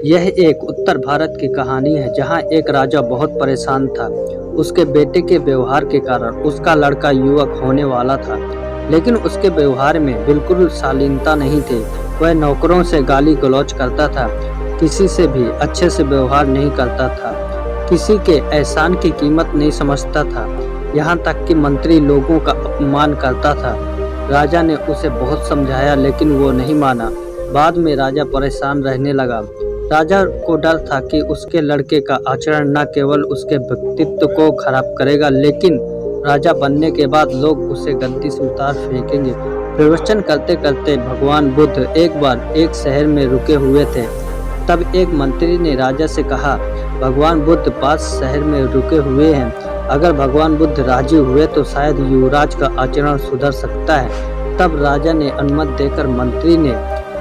यह एक उत्तर भारत की कहानी है जहां एक राजा बहुत परेशान था। उसके बेटे के व्यवहार के कारण उसका लड़का युवक होने वाला था, लेकिन उसके व्यवहार में बिल्कुल शालीनता नहीं थी। वह नौकरों से गाली गलौज करता था, किसी से भी अच्छे से व्यवहार नहीं करता था, किसी के एहसान की कीमत नहीं समझता था, यहाँ तक कि मंत्री लोगों का अपमान करता था। राजा ने उसे बहुत समझाया लेकिन वो नहीं माना। बाद में राजा परेशान रहने लगा। राजा को डर था कि उसके लड़के का आचरण न केवल उसके व्यक्तित्व को खराब करेगा, लेकिन राजा बनने के बाद लोग उसे गद्दी से उतार फेंकेंगे। प्रवचन करते करते भगवान बुद्ध एक बार एक शहर में रुके हुए थे। तब एक मंत्री ने राजा से कहा, भगवान बुद्ध पास शहर में रुके हुए हैं, अगर भगवान बुद्ध राजी हुए तो शायद युवराज का आचरण सुधर सकता है। तब राजा ने अनुमति देकर मंत्री ने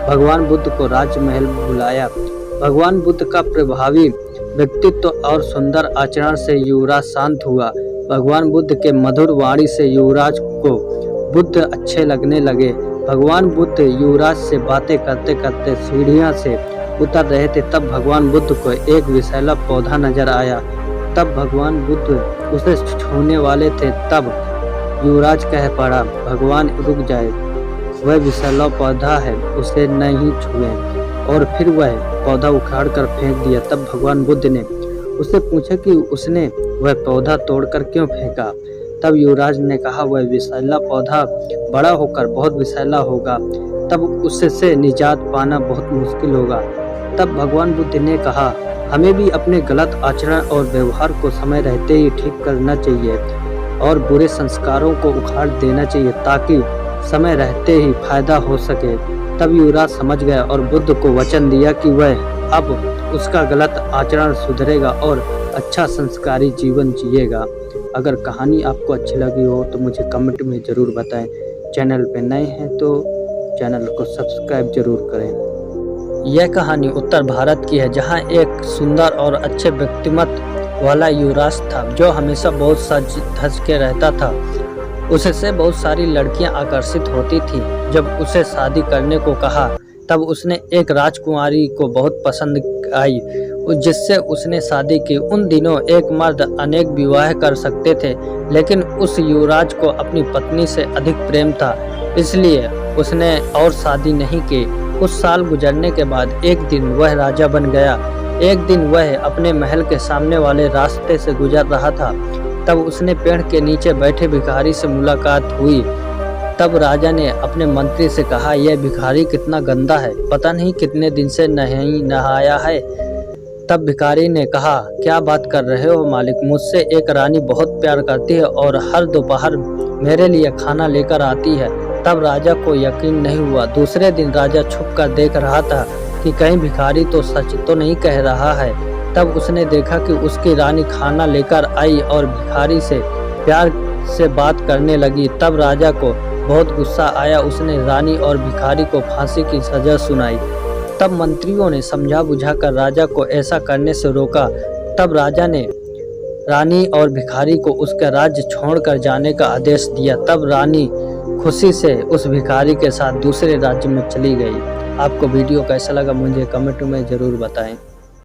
भगवान बुद्ध को राजमहल बुलाया। भगवान बुद्ध का प्रभावी व्यक्तित्व और सुंदर आचरण से युवराज शांत हुआ। भगवान बुद्ध के मधुर वाणी से युवराज को बुद्ध अच्छे लगने लगे। भगवान बुद्ध युवराज से बातें करते करते सीढ़ियां से उतर रहे थे। तब भगवान बुद्ध को एक विषैला पौधा नजर आया। तब भगवान बुद्ध उसे छूने वाले थे, तब युवराज कह पड़ा, भगवान रुक जाए, वह विषैला पौधा है, उसे नहीं छुएं। और फिर वह पौधा उखाड़ कर फेंक दिया। तब भगवान बुद्ध ने उससे पूछा कि उसने वह पौधा तोड़कर क्यों फेंका। तब युवराज ने कहा, वह विषैला पौधा बड़ा होकर बहुत विषैला होगा, तब उससे निजात पाना बहुत मुश्किल होगा। तब भगवान बुद्ध ने कहा, हमें भी अपने गलत आचरण और व्यवहार को समय रहते ही ठीक करना चाहिए और बुरे संस्कारों को उखाड़ देना चाहिए ताकि समय रहते ही फायदा हो सके। तब युवराज समझ गया और बुद्ध को वचन दिया कि वह अब उसका गलत आचरण सुधरेगा और अच्छा संस्कारी जीवन जिएगा। अगर कहानी आपको अच्छी लगी हो तो मुझे कमेंट में ज़रूर बताएं। चैनल पे नए हैं तो चैनल को सब्सक्राइब जरूर करें। यह कहानी उत्तर भारत की है जहां एक सुंदर और अच्छे व्यक्तिमत्व वाला युवराज था जो हमेशा बहुत सज धज के रहता था। उससे बहुत सारी लड़कियां आकर्षित होती थी। जब उसे शादी करने को कहा तब उसने एक राजकुमारी को बहुत पसंद आई, जिससे उसने शादी की। उन दिनों एक मर्द अनेक विवाह कर सकते थे, लेकिन उस युवराज को अपनी पत्नी से अधिक प्रेम था, इसलिए उसने और शादी नहीं की। कुछ साल गुजरने के बाद एक दिन वह राजा बन गया। एक दिन वह अपने महल के सामने वाले रास्ते से गुजर रहा था। तब उसने पेड़ के नीचे बैठे भिखारी से मुलाकात हुई। तब राजा ने अपने मंत्री से कहा, यह भिखारी कितना गंदा है, पता नहीं कितने दिन से नहीं नहाया है। तब भिखारी ने कहा, क्या बात कर रहे हो मालिक, मुझसे एक रानी बहुत प्यार करती है और हर दोपहर मेरे लिए खाना लेकर आती है। तब राजा को यकीन नहीं हुआ। दूसरे दिन राजा छुप कर देख रहा था कि कहीं भिखारी तो सच तो नहीं कह रहा है। तब उसने देखा कि उसकी रानी खाना लेकर आई और भिखारी से प्यार से बात करने लगी। तब राजा को बहुत गुस्सा आया। उसने रानी और भिखारी को फांसी की सजा सुनाई। तब मंत्रियों ने समझा बुझाकर राजा को ऐसा करने से रोका। तब राजा ने रानी और भिखारी को उसका राज्य छोड़कर जाने का आदेश दिया। तब रानी खुशी से उस भिखारी के साथ दूसरे राज्य में चली गई। आपको वीडियो कैसा लगा मुझे कमेंट में ज़रूर बताएं।